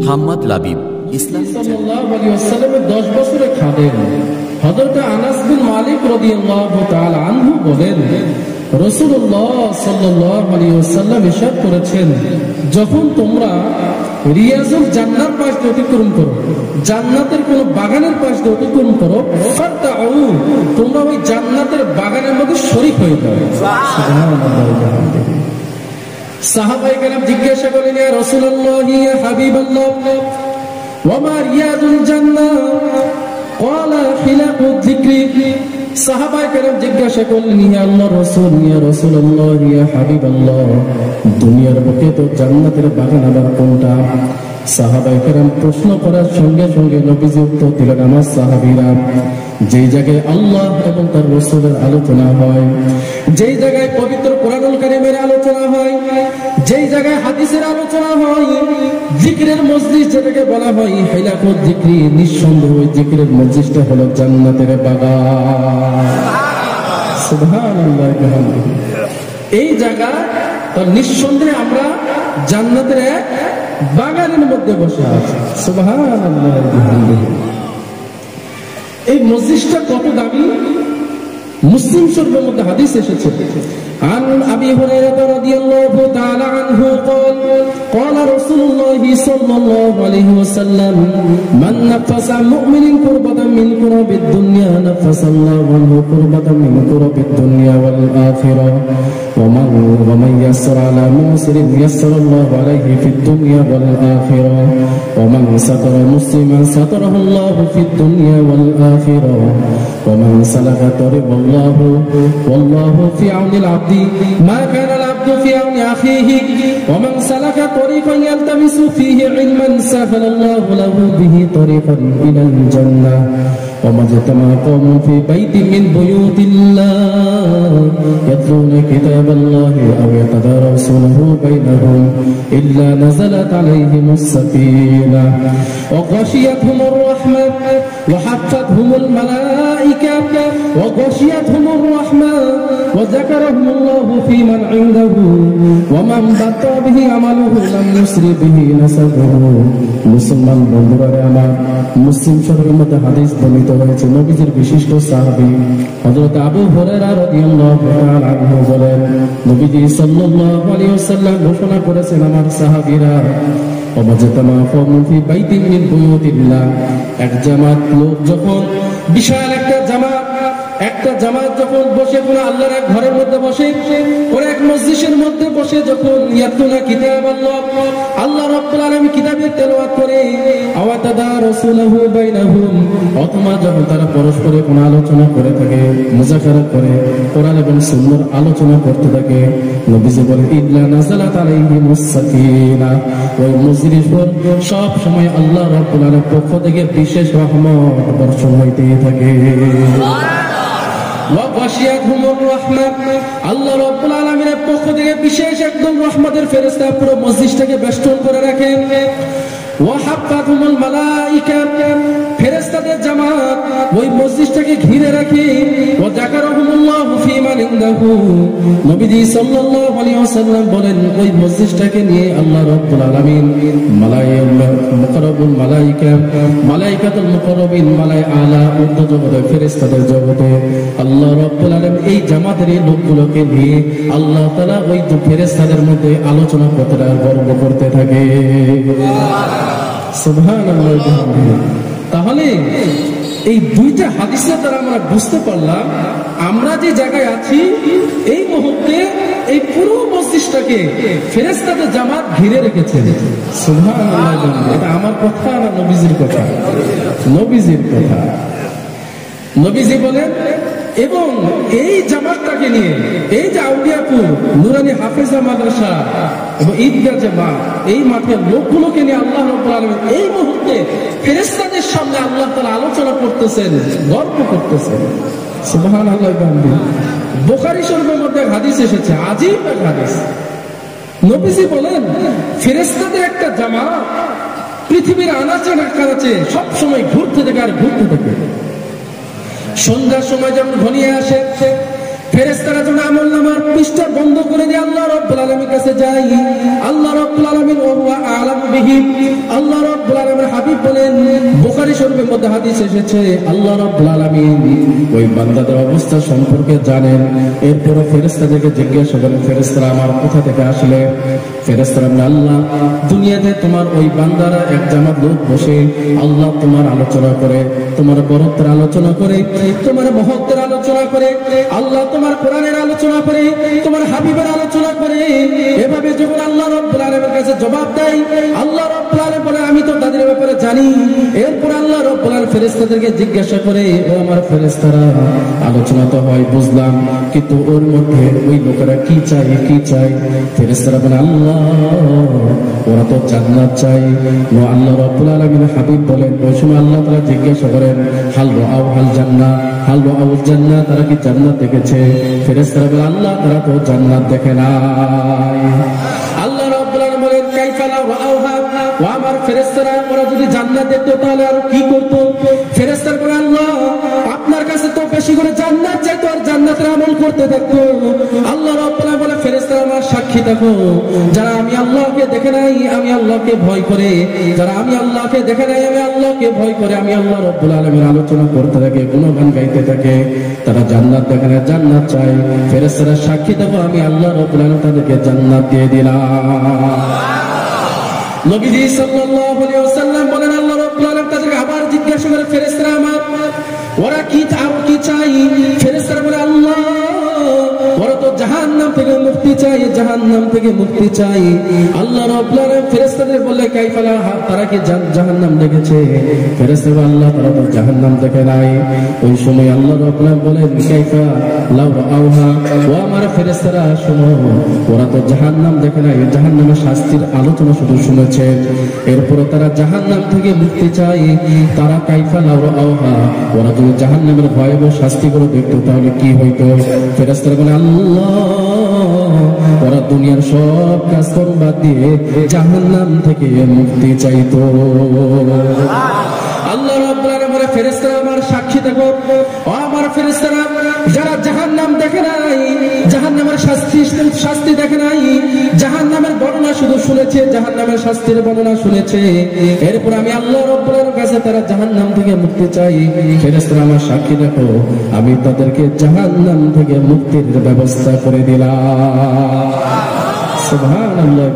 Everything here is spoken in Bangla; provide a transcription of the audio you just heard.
মুহাম্মদ লাবিব ইসলামী সাল্লাল্লাহু আলাইহি ওয়াসাল্লামের 10 বছরের খাদেম হযরত আনাস বিন মালিক রাদিয়াল্লাহু তাআলা আনহু বলেন, রাসূলুল্লাহ সাল্লাল্লাহু আলাইহি ওয়াসাল্লাম ইরশাদ করেছেন, যখন তোমরা রিয়াজুল জান্নাত পাশ দিয়ে অতিক্রম করো, জান্নাতের কোন বাগানের পাশ দিয়ে অতিক্রম করো, ফাতাউ, তোমরা ওই জান্নাতের বাগানের মধ্যে শরীক হয়ে যাও। সুবহানাল্লাহ। সাহাবায়ে কেরাম জিজ্ঞাসা করলেন, ইয়া রাসূলুল্লাহ, ইয়া হাবিবাল্লাহ, ওয়া মা রিয়াজুল জান্নাহ? ক্বালা হিলাকুয যিকরি। সাহাবায়ে কেরাম জিজ্ঞাসা করলেন, ইয়া আল্লাহর রাসূল, ইয়া রাসূলুল্লাহ, ইয়া হাবিবাল্লাহ, দুনিয়ার বুকে তো জান্নাতের বাগান আবার কোনটা? সাহাবায়ে কেরাম প্রশ্ন করার সঙ্গে সঙ্গে নবীজি উত্তর দিলেন, আমার সাহাবীরা, যেই জায়গায় আল্লাহ এবং তার রাসূলের আলোচনা হয়, যেই জায়গায় পবিত্র কোরআনুল কারীমের আলোচনা হয়, যেই জায়গায় হাদিসের আলোচনা হয়, জিকিরের মজলিস যেটাকে বলা হয় হিলাকুয যিকরি, নিঃসন্দেহ ওই জিকিরের মজলিসটা হলো জান্নাতের বাগান। সুবহানাল্লাহ। এই জায়গা তো নিঃসন্দেহে আমরা জান্নাতের এক বাগানের মধ্যে বসে আছি। সুবহানাল্লাহ। এই মসজিদটা কত দামি! মুসলিম শরীফের মধ্যে হাদিস এসেছে, আন আবি হুরায়রা রাদিয়াল্লাহু তাআলা আনহু قال قال رسول الله صلى الله عليه وسلم من نفس مؤمن كربة من كرب الدنيا نفس الله عنه كربة من كرب الدنيا والآخرة ومن يسر على معسر يسر الله عليه في الدنيا والآخرة ومن ستر مسلما ستره الله في الدنيا والآخرة ومن سلك طريق والله في عون العبد ما كان العبد في عون أخيه ومن سلك طريقا يلتمس فيه علما سهل الله له به طريقا إلى الجنة وما اجتمع قوم في بيت من بيوت الله يتلون كتاب الله أو يتدارسونه بينهم إلا نزلت عليهم السكينة وغشيتهم الرحمة وحفتهم الملائكة وغشيتهم الرحمة وذكرهم الله في من عنده ومن بطأ به عمله لم يسرع به نسبه। মুসলমান বন্ধুরা আমার, মুসলিম শরীফের মধ্যে হাদিস বর্ণিত হয়েছে, নবীজির বিশিষ্ট সাহাবী হযরত আবু হুরায়রা রাদিয়াল্লাহু তাআলা আনহু বলেন, নবীজি সাল্লাল্লাহু আলাইহি ওয়াসাল্লাম ঘোষণা করেছেন, আমার সাহাবীরা, ওয়াজতামা কওমুন ফি বাইতিন মিন বুয়ুতিল্লাহ, এক জামাত লোক যখন, বিশাল একটা জামাত যখন বসে কোন আল্লাহর এক ঘরের মধ্যে বসে, কোন এক মসজিদের মধ্যে বসে যখন ইয়াতুনা কিতাবাল্লাহ, আল্লাহ রাব্বুল আলামিন কিতাবের তেলাওয়াত করে, আওয়া তাদারুসুনাহু বাইনাহুম, অথবা যখন তারা পরস্পরে কোন আলোচনা করে থাকে, মুযাকারা করে, কোরআন এবং সুন্নাহর আলোচনা করতে থাকে, নবীজি বলেন, ইল্লা নাযালাত আলাইহিমুস সাকিনা, ওই মসজিদের উপর সব সময় আল্লাহ রাব্বুল আলামিনের পক্ষ থেকে বিশেষ রহমত বর্ষণ হইতেই থাকে। আল্লাহ রাব্বুল আলামিনের পক্ষ থেকে বিশেষ একদম রহমতের ফেরেশতা পুরো মসজিদটাকে বেষ্টন করে রাখেন। ওয়াহাফাতুহুল মালায়েকা, ফেরেশতাদের জামাত ওই মসজিদটাকে ঘিরে রাখে। ওয়া যাকারাহুমুল্লাহু ফি মান ইনদাহু, নবীজি সাল্লাল্লাহু আলাইহি ওয়াসাল্লাম বলেন, ওই মসজিদটাকে নিয়ে আল্লাহ রাব্বুল আলামিন মুকাররাবুল মালায়েকাতুল মুকাররাবিন, আলা উর্দু জগতে, ফেরেশতাদের জগতে আল্লাহ রাব্বুল আলামিন এই জামাতের এই লোকগুলোকে নিয়ে আল্লাহ তাআলা ওই ফেরেশতাদের মধ্যে আলোচনা করতে আর গর্ব করতে থাকে। সুবহানাল্লাহ। তাহলে এই দুইটা হাদিসের দ্বারা আমরা বুঝতে পারলাম, আমরা যে জায়গায় আছি এই মুহূর্তে এই পুরো মসজিদটাকে ফেরেশতাদের জামাত ঘিরে রেখেছে। সুবহানাল্লাহ। এটা আমার কথা না নবীজির কথা? নবীজির কথা। নবীজি বলেন, এবং এই জামাতটাকে নিয়ে এই যে আউলিয়াপুর নুরানি হাফেজা মাদ্রাসা এবং ঈদগাহ যে মাঠ, এই মাঠের লোকগুলোকে নিয়ে আল্লাহ রাব্বুল আলামিন এই মুহূর্তে ফেরেশতাদের সামনে আল্লাহ তাআলা আলোচনা করতেছেন, গর্ব করতেছেন। সুবহানাল্লাহ। বুখারী শরীফের মধ্যে হাদিস এসেছে, আজীব এক হাদিস। নবীজি বলেন, ফেরেশতাদের একটা জামাত পৃথিবীর আনাচে কানাচে সব সময় ঘুরতে থাকে আর ঘুরতে থাকে। সন্ধ্যার সময় যখন ঘনিয়ে আসে, ফেরেশতারা যখন আমলনামার পৃষ্ঠা বন্ধ করে দিয়ে আল্লাহ রাব্বুল আলামিনের কাছে যাই, আল্লাহ রাব্বুল আলামিন ওয়া হুয়া আ'লামু বিহি, আল্লাহ রাব্বুল আলামিনের হাবিব বলেন, বুখারী শরীফের মধ্যে হাদিস এসেছে, আল্লাহ রাব্বুল আলামিন ওই বান্দাদের অবস্থা সম্পর্কে জানেন। এরপর ফেরেশতাদেরকে জিজ্ঞাসা করেন, ফেরেশতারা আমার কোথা থেকে আসলে? ফেরেশতারা বলেন, আল্লাহ দুনিয়াতে তোমার ওই বান্দারা এক জামাত লোক বসে আল্লাহ তোমার আলোচনা করে, তোমার বরত্বের আলোচনা করে, তোমার মহত্বের আলোচনা করে, আল্লাহ তোমার কোরআনের আলোচনা করে, তোমার হাবিবের আলোচনা করে। এভাবে যখন আল্লাহ রাব্বুল আলামিনের কাছে জবাব দেয়, আল্লাহ রাব্বুল আলামিন বলে আমি তো তাদের ব্যাপারে জানি। এরপর আল্লাহ রাব্বুল আলামিন ফেরেশতাদেরকে জিজ্ঞাসা করে, ও আমার ফেরেশতারা আলোচনা তো হয় বুঝলাম, কিন্তু ওর মধ্যে ওই লোকেরা কি চাই কি চাই? ফেরেশতারা বলে, আল্লাহ ওরা তো জান্নাত চাই। ও আল্লাহ রাব্বুল আলামিনের হাবিব বলেন, ওই সময় আল্লাহ তাআলা জিজ্ঞাসা করেন, হাল রাআউ হাল জান্নাহ, হাল রাআউ জান্নাহ, তারা কি জান্নাত দেখেছে? ফেরেশতারা বলে, আল্লাহ তারা তো জান্নাত দেখে নাই। আল্লাহ রাব্বুল আলামিন বলেন, কাইফা লাউ রাআউহা, ও আমার ফেরেশতারা ওরা যদি জান্নাত দেখতো তাহলে আর কি করতো? ফেরেশতারা বলে, আল্লাহ আপনার কাছে তো বেশি করে জান্নাত চাইতো আর জান্নাতের আমল করতে থাকতো। আল্লাহ রাব্বুল আলামিন বলে, ফেরেশতারা আমার সাক্ষী দেখো, যারা আমি আল্লাহকে দেখে নাই আমি আল্লাহকে ভয় করে, যারা আমি আল্লাহকে দেখে নাই আমি আল্লাহকে ভয় করে আমি আল্লাহ রাব্বুল আলামিনের আলোচনা করতে থাকে, গুণগান গাইতে থাকে, তারা জান্নাত দেখে না জান্নাত চাই। ফেরেশতারা সাক্ষী দেখো আমি আল্লাহ রাব্বুল আলামিন তাদেরকে জান্নাত দিয়ে দিলাম। নবীজি সাল্লাল্লাহু আলাইহি ওয়াসাল্লাম বলেন, আল্লাহ রাব্বুল আলামিন তাদেরকে আবার জিজ্ঞাসা করে, ফেরেশতারা আমার ওরা কি আর কি চাই? ফেরেশতারা বলে, আল্লাহ ওরা তো জাহান্নাম থেকে মুক্তি চাই, জাহান্নাম থেকে মুক্তি চাই। আল্লাহ রাব্বুল আলামিন ফেরেশতাদের বলে, কাইফা লাহা, তারা কি জাহান্নাম দেখেছে? ফেরেশতারা বলে, আল্লাহ তারা তো জাহান্নাম দেখে নাই। ওই সময় আল্লাহ রাব্বুল আলামিন বলেন, কাইফা লাউ রাআউহা, ও আমার ফেরেশতারা শোনো, ওরা তো জাহান্নাম দেখে নাই, জাহান্নামের শাস্তির আলোচনা শুধু শুনেছে। এরপর তারা জাহান্নাম থেকে মুক্তি চাই। তারা কাইফা লাউ রাআউহা, ওরা যদি জাহান্নামের ভয়াবহ শাস্তিগুলো দেখতো তাহলে কি হইতো? ফেরেশতারা বলে, আল্লাহ ওরা দুনিয়ার সব কাজকর্ম বাদ দিয়ে জাহান্নাম থেকে মুক্তি চাইতো। আল্লাহ রাব্বুল আলামিন বলে, ফেরেশতারা আমার সাক্ষী থাকো, ও আমার ফেরেশতারা যারা জাহান্নাম দেখে নাই, জাহান্নামের শাস্তি দেখে নাই, জাহান্নামের বর্ণনা শুধু শুনেছে, জাহান্নামের শাস্তির বর্ণনা শুনেছে। এরপর আমি আল্লাহ রাব্বুল আলামিনের কাছে তারা জাহান্নাম থেকে মুক্তি চাই। ফেরেশতারা আমার সাক্ষী দেখো, আমি তাদেরকে জাহান্নাম থেকে মুক্তির ব্যবস্থা করে দিলাম। সুবহানাল্লাহ।